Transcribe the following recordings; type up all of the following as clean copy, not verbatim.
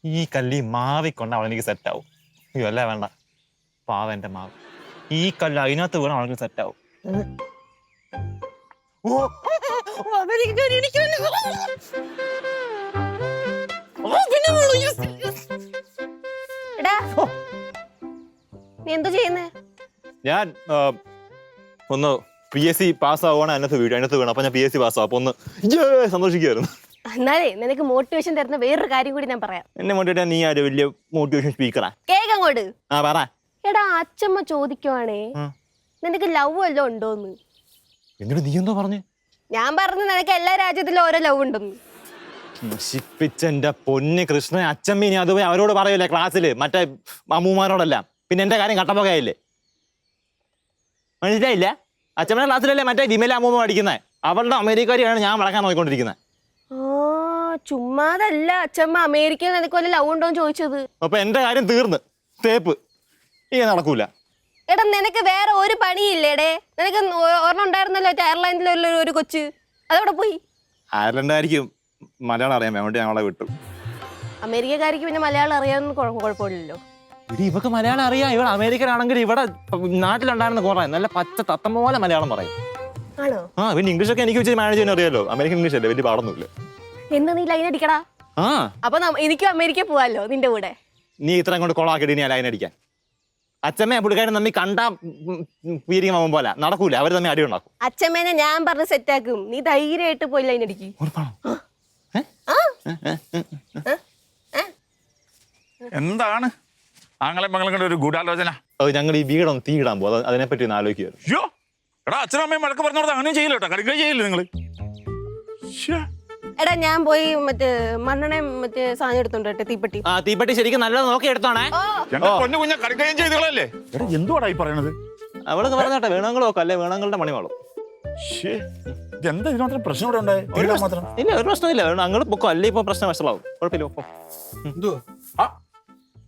ഈ കല്ലി മാവിക്കൊണ്ട് അവനെനിക്ക് സെറ്റാവും. അയ്യോ അല്ല വേണ്ട, പാവ എന്റെ മാവ്. ഈ കല്ല് അതിനകത്ത് വീണ അവൾക്ക് സെറ്റാവും. നീ എന്തോ ചെയ്യുന്നേ? ഞാൻ ഒന്ന് PSC പാസ്സാവാണ് അതിനകത്ത് വീണു. അപ്പൊ ഞാൻ PSC പാസ്സാവും. അപ്പൊ ഒന്ന് സന്തോഷിക്കുമായിരുന്നു. എന്നാലേ നിനക്ക് മോട്ടിവേഷൻ തരുന്ന വേറൊരു കാര്യം കൂടി ഞാൻ പറയാം. എന്നെ മോട്ടിവേറ്റ് നീ ആര് വലിയ മോട്ടിവേഷൻ സ്പീക്കറാ? കേക്കങ്ങോട്ട്. ആ പറ. എടാ അച്ഛമ്മ ചോദിക്കുവാണേ നിനക്ക് ലവ് വല്ലതും ഉണ്ടോന്ന്. എന്നിട്ട് നീ എന്തോ പറഞ്ഞു? ഞാൻ പറഞ്ഞു നിനക്ക് എല്ലാ രാജ്യത്തിലും ഓരോ ലവ് ഉണ്ടെന്ന്. നശിപ്പിച്ചെന്റെ പൊന്ന് കൃഷ്ണ. അച്ഛമ്മീനി അത് അവരോട് പറയൂലേ ക്ലാസ്സില്, മറ്റേ അമ്മൂമാരോടെല്ലാം. പിന്നെ എന്റെ കാര്യം കട്ടപ്പൊക്കെയായില്ലേ? മനസ്സിലായില്ല? അച്ഛമ്മയുടെ ക്ലാസ്സിലല്ലേ മറ്റേ വിമല അമ്മൂമ്മ പഠിക്കുന്നത്. അവളുടെ അമേരിക്കക്കാരിയാണ് ഞാൻ വളക്കാൻ നോക്കിക്കൊണ്ടിരിക്കുന്നത്. ചുമ്മാതല്ല അച്ഛമ്മ അമേരിക്കയിൽ നിനക്ക് വല്ല ലവ് ഉണ്ടോന്ന് ചോദിച്ചത്. അപ്പൊ എന്റെ കാര്യം തീർന്ന് തേപ്പ് ഇങ്ങനെ നടക്കൂല. എടാ നിനക്ക് വേറെ ഒരു പണിയില്ലേടേ? നിനക്ക് ഒരെണ്ണം ഉണ്ടായിരുന്നല്ലോ എയർലൈനിലുള്ള ഒരു കൊച്ച്, അതവിടെ പോയി. അയർലൻഡായിരിക്കും മലയാളം അറിയാൻ വേണ്ടി ഞങ്ങളെ വിട്ടു. അമേരിക്കക്കാർക്ക് പിന്നെ മലയാളം അറിയാമെന്ന് കുഴപ്പമില്ലല്ലോ. ഇവിടെ ഇവക്ക് മലയാളം അറിയാം. ഇവിടെ അമേരിക്കനാണെങ്കിൽ ഇവിടെ നാട്ടിലുണ്ടായിരുന്ന കുറെ നല്ല പച്ച തത്തമ്മ പോലെ മലയാളം പറയും. ആണോ? ആ പിന്നെ ഇംഗ്ലീഷ് ഒക്കെ എനിക്ക് വെച്ച് മാനേജ് ചെയ്യാൻ അറിയാലോ. അമേരിക്കൻ ഇംഗ്ലീഷ് അല്ലേ, വലിയ പാടൊന്നുമില്ല. എന്ന് നീ ലൈൻ അടിക്കടാ. ആ അപ്പൊ എനിക്കും അമേരിക്ക പോവാലോ നിന്റെ കൂടെ. നീ ഇത്രയും കൊണ്ട് കൊളാക്കിയിട്ട് നീ ലൈൻ അടിക്കാൻ. അച്ഛമ്മ പുള്ളിക്കാരൻ തമ്മി കണ്ടാ പീരിങ് ആവുമ്പോ പോലെ നടക്കൂല. അവർ തമ്മിൽ അടി ഉണ്ടാക്കും. അച്ഛമ്മേനെ ഞാൻ പറഞ്ഞ് സെറ്റാക്കും. നീ ധൈര്യമായിട്ട് പോയി ലൈൻ അടിക്കും. എന്താണ് ആങ്ങളെ മംഗളം ഒരു ഗൂഢാലോചന? ഞങ്ങൾ ഈ വീടൊന്ന് തീയിടാൻ പോകും. അതിനെപ്പറ്റി ഒന്ന് ആലോചിക്കുകയായിരുന്നു. അയ്യോ എടാ അച്ഛനും അമ്മയും വഴക്ക് പറഞ്ഞോട് അങ്ങനെ ചെയ്യില്ല കേട്ടോ. കളിക്കുക ചെയ്യില്ല നിങ്ങള്. എടാ ഞാൻ പോയി മറ്റേ മണ്ണെണ്ണയും മറ്റേ സാധനം എടുത്തോണ്ട് തീപ്പെട്ടി. ആ തീപ്പെട്ടി ശരിക്കും നല്ലത് നോക്കി എടുത്തോണേ. പൊന്നു കുഞ്ഞ കളിക്കുകയും ചെയ്തോളല്ലേ. എടാ എന്തുവാടാ ഈ പറയണത്? അവളൊക്കെ പറഞ്ഞോട്ടെ വേണങ്ങൾ നോക്കാം അല്ലേ, വേണങ്ങളുടെ മണിമാളും. എന്താ ഇതിനോട്ട് പ്രശ്നം ഇവിടെ ഉണ്ടായി? ഇല്ല ഒരു പ്രശ്നമില്ല. ഞങ്ങൾ പൊക്കോ അല്ലേ, ഇപ്പൊ പ്രശ്നം വശമാവും. കുഴപ്പമില്ല. ഒപ്പം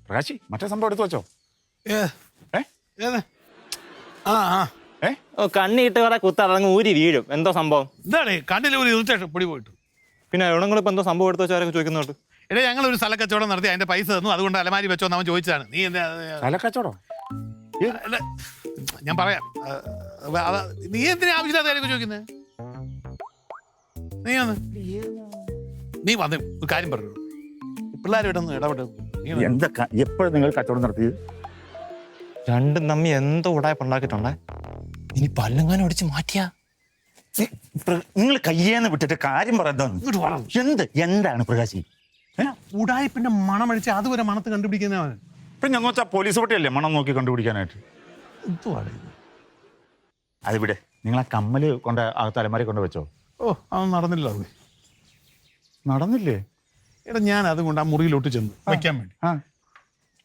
പ്രകാശി മറ്റേ സംഭവം എടുത്തു വെച്ചോ? കണ്ണിട്ട് കുറെ കുത്തറങ്ങ് ഊരി വീഴും. എന്തോ സംഭവം? എന്താണ് കണ്ണിൽ ഒരു ഇറിറ്റേഷൻ പൊടി പോയിട്ട്? പിന്നെ എവിടെങ്ങളിപ്പോ എന്തോ സംഭവം എടുത്തു വെച്ചാൽ ചോദിക്കുന്നോട്ട്. എടാ ഞങ്ങൾ ഒരു സ്ഥലക്കച്ചവടം നടത്തി അതിന്റെ പൈസ തന്നു, അതുകൊണ്ട് അലമാരി വെച്ചോന്ന് അവൻ ചോദിച്ചതാണ്. നീ എന്താ സ്ഥലക്കച്ചവടം? ഞാൻ പറയാം. നീ എന്തിനാ ആവശ്യമില്ലാത്ത കാര്യമൊക്കെ ചോദിക്കുന്നത്? നീ വന്ന് ഒരു കാര്യം പറഞ്ഞു. പിള്ളേരിടന്ന് ഇടപെട്ട് എപ്പോഴും നിങ്ങൾ കച്ചവടം നടത്തിയത്? രണ്ടും തമ്മി എന്തോ ഉടായ്പുണ്ടാക്കിയിട്ടുണ്ടേ. ഇനി പല്ലെങ്ങാനും ഒടിച്ച് മാറ്റിയാ നിങ്ങൾ കയ്യേന്ന് വിട്ടിട്ട് കാര്യം പറയുന്നത് എന്താണ് പ്രകാശി? ഉടായ്പിന്റെ മണം അടിച്ച് അതുവരെ മണത്ത് കണ്ടുപിടിക്കുന്നവൻ. പിന്നെ എന്ന് വെച്ചാൽ പോലീസ് പട്ടിയല്ലേ മണം നോക്കി കണ്ടുപിടിക്കാനായിട്ട്? അതിവിടെ നിങ്ങൾ ആ കമ്മല് കൊണ്ട് ആ തലമാരി കൊണ്ട് വെച്ചോ? ഓ അതൊന്നും നടന്നില്ല. നടന്നില്ലേ? എടാ ഞാൻ അതുകൊണ്ട് ആ മുറിയിലോട്ട് ചെന്ന് വെക്കാൻ വേണ്ടി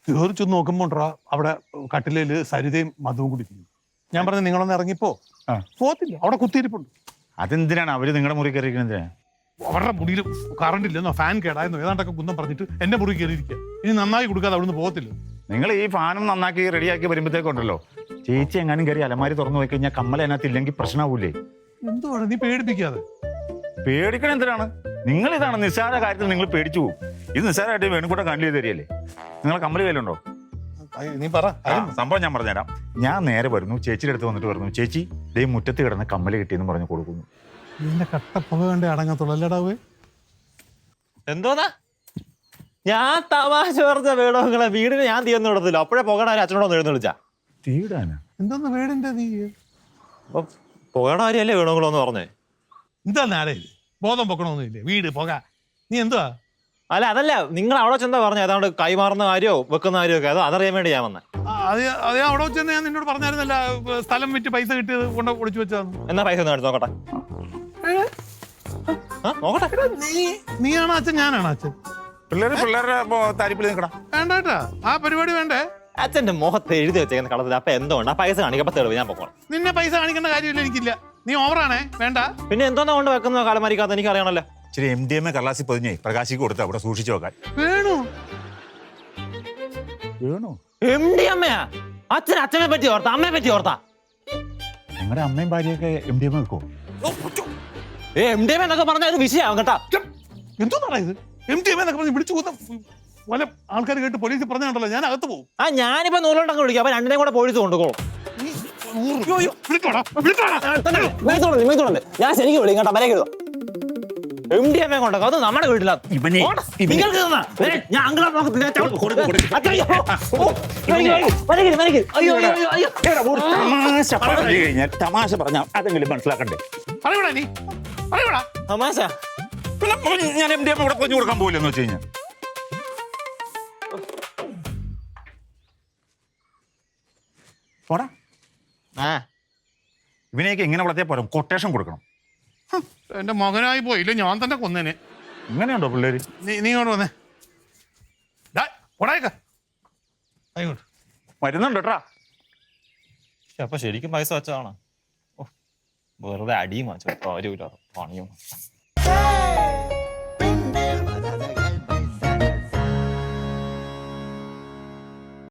കയറി ചെന്ന് നോക്കുമ്പോൾ അവിടെ കട്ടിലേല് സരിതയും മധുവും കുടിക്കുന്നു. ഞാൻ പറഞ്ഞു നിങ്ങളൊന്ന് ഇറങ്ങിപ്പോ. പോത്തില്ല, അവിടെ കുത്തിയിരിപ്പുണ്ട്. അതെന്തിനാണ് അവര് നിങ്ങളുടെ മുറി കയറിയിരിക്കുന്നത്? അവരുടെ മുറിയിൽ കറണ്ട് ഇല്ലെന്നോ ഫാൻ കേടായെന്നോ ഏതാണ്ടൊക്കെ കുന്തം പറഞ്ഞിട്ട് എന്റെ മുറി കയറിയിരിക്കുക. ഇനി നന്നായി കൊടുക്കാതെ അവിടുന്ന് പോകത്തില്ല. നിങ്ങൾ ഈ ഫാനും നന്നാക്കി റെഡിയാക്കി വരുമ്പോഴത്തേക്കുണ്ടല്ലോ ചേച്ചി എങ്ങാനും കയറി അലമാരി തുറന്നു പോയി കഴിഞ്ഞാൽ കമ്മൽ അതിനകത്ത് ഇല്ലെങ്കിൽ പ്രശ്നമാവൂലേ? എന്തുവാണ് നീ പേടിപ്പിക്കാതെ? പേടിക്കണം എന്തിനാണ്? നിങ്ങൾ ഇതാണ് നിസ്സാര കാര്യത്തിൽ നിങ്ങൾ പേടിച്ചു പോകും. ഇത് നിസ്സാരമായിട്ട് വേണുകൂടെ കണ്ടു ചെയ്ത് തരികയല്ലേ? നിങ്ങളെ കമ്മൽ കയ്യിലുണ്ടോ? നീ പറ. സംഭവം ഞാൻ പറഞ്ഞുതരാം. ഞാൻ നേരെ വരുന്നു, ചേച്ചിയുടെ അടുത്ത് വന്നിട്ട് പറഞ്ഞു ചേച്ചി ദേ മുറ്റത്ത് കിടന്ന് കമ്മൽ കിട്ടിയെന്ന് പറഞ്ഞു കൊടുക്കുന്നു. നിന്റെ കട്ടപ്പുക കണ്ടേ അടങ്ങത്തുള്ളൂ അല്ലേടാവേ? എന്തോന്നാ ഞാൻ തമാശ പറഞ്ഞ വേണോങ്ങളെ വീടിന് ഞാൻ തീർന്നു കൊടുത്തില്ല. അപ്പോഴേ പുകയുടെ കാര്യം അച്ഛനോടൊന്ന് എഴുന്ന് വിളിച്ചാ. തീടാനാ എന്തോന്ന് വീടിന്റെ നീ? അപ്പൊ പുകയുടെ കാര്യമല്ലേ വേണോങ്ങളോന്ന് പറഞ്ഞേ? എന്താ നാടേ ബോധം പൊക്കണമെന്നില്ലേ? വീട് പുക നീ എന്തുവാ? അല്ല അതല്ല, നിങ്ങൾ അവിടെ ചെന്താ പറഞ്ഞു ഏതാണ്ട് കൈമാറുന്ന കാര്യമോ വെക്കുന്ന കാര്യമോ ഒക്കെ അതറിയാൻ വേണ്ടി ഞാൻ വന്നേ. അതേ അവിടെ വെച്ചെന്ന് ഞാൻ നിന്നോട് പറഞ്ഞായിരുന്നല്ല, സ്ഥലം വിറ്റ് പൈസ കിട്ടിയത് കൊണ്ട് ഒളിച്ചു വെച്ചാന്ന്. എന്നാ പൈസ ഒന്ന് എടുത്ത് നോക്കട്ടെ. നോക്കട്ടെ. നീയാണോ അച്ഛൻ ഞാനാണോ അച്ഛൻ? പിള്ളേരുടെ താരിപ്പിൽ നിൽക്കണം. വേണ്ടാ ആ പരിപാടി വേണ്ടേ? അച്ഛന്റെ മുഖത്ത് എഴുതി വെച്ചേക്കുന്ന കളത്തിൽ അപ്പൊ എന്തുകൊണ്ട് ആ പൈസ കാണിക്കപ്പോ തെളിവ് ഞാൻ പോകണം. നിന്നെ പൈസ കാണിക്കേണ്ട കാര്യമില്ല, എനിക്കില്ല. നീ ഓവറാണേ, വേണ്ട. പിന്നെ എന്തോന്നാ കൊണ്ട് വെക്കുന്ന കാലമാരിക്കാത്ത എനിക്ക് അറിയണല്ലോ. ഇച്ചിരി MDMA കള്ളാസി പൊതിഞ്ഞേ പ്രകാശിക്ക് കൊടുത്ത അവിടെ സൂക്ഷിച്ചു വെക്കാൻ. വേണോ? MDMA അച്ഛൻ അച്ഛനെ പറ്റി ഓർത്താ അമ്മയെ പറ്റി ഓർത്താ? നിങ്ങളുടെ അമ്മയും ഭാര്യയൊക്കെ MDMA വെക്കോ? MDMA എന്നൊക്കെ പറഞ്ഞാൽ വിഷയാവും കേട്ടാ. എന്തോന്നാണ് ഇത്? MDMA എന്നൊക്കെ പറഞ്ഞ് വിളിച്ചു കൂത്താ വല്ല ആൾക്കാർ കേട്ട് പോലീസ് പറഞ്ഞാണ്ടല്ലോ ഞാൻ അകത്ത് പോകും. ആ ഞാനിപ്പോ നൂലുണ്ടൊക്കെ വിളിക്കാം. അപ്പൊ രണ്ടിനെയും കൂടെ പോലീസ് കൊണ്ടുപോകും. ഞാൻ ശരിക്കും വിളിക്കും കേട്ടോ. മരക്ക് MDMA കൊണ്ടോ അത് നമ്മുടെ വീട്ടിലാ. ഇവനെ നിങ്ങൾക്ക് തന്നാ? ഞാൻ അങ്ങളെ നോക്കത്തില്ല. തമാശ പറഞ്ഞാൽ അതെങ്കിലും മനസ്സിലാക്കണ്ടേ? പറയൂടാ നീ, പറയൂടാ. തമാശ പിന്നെ ഞാൻ MDMA ഇവിടെ കൊഞ്ഞു കൊടുക്കാൻ പോകില്ലെന്ന് വെച്ച് കഴിഞ്ഞാൽ പോടാ. ഇവനെയൊക്കെ എങ്ങനെ വളർത്തിയാൽ പോരാ, കൊട്ടേഷൻ കൊടുക്കണം. എന്റെ മകനായി പോയില്ല, ഞാൻ തന്നെ കൊന്നേനെ. ഇങ്ങനെയുണ്ടോ പിള്ളേര്? നീ ഇങ്ങോട്ട് വന്നേ. ആയിക്കോട്ടെ വരുന്നുണ്ട് കേട്ടാ. അപ്പൊ ശരിക്കും പൈസ വെച്ചതാണ്. വെറുതെ അടിയും വാങ്ങിച്ചു. കാര്യമില്ല പണിയും.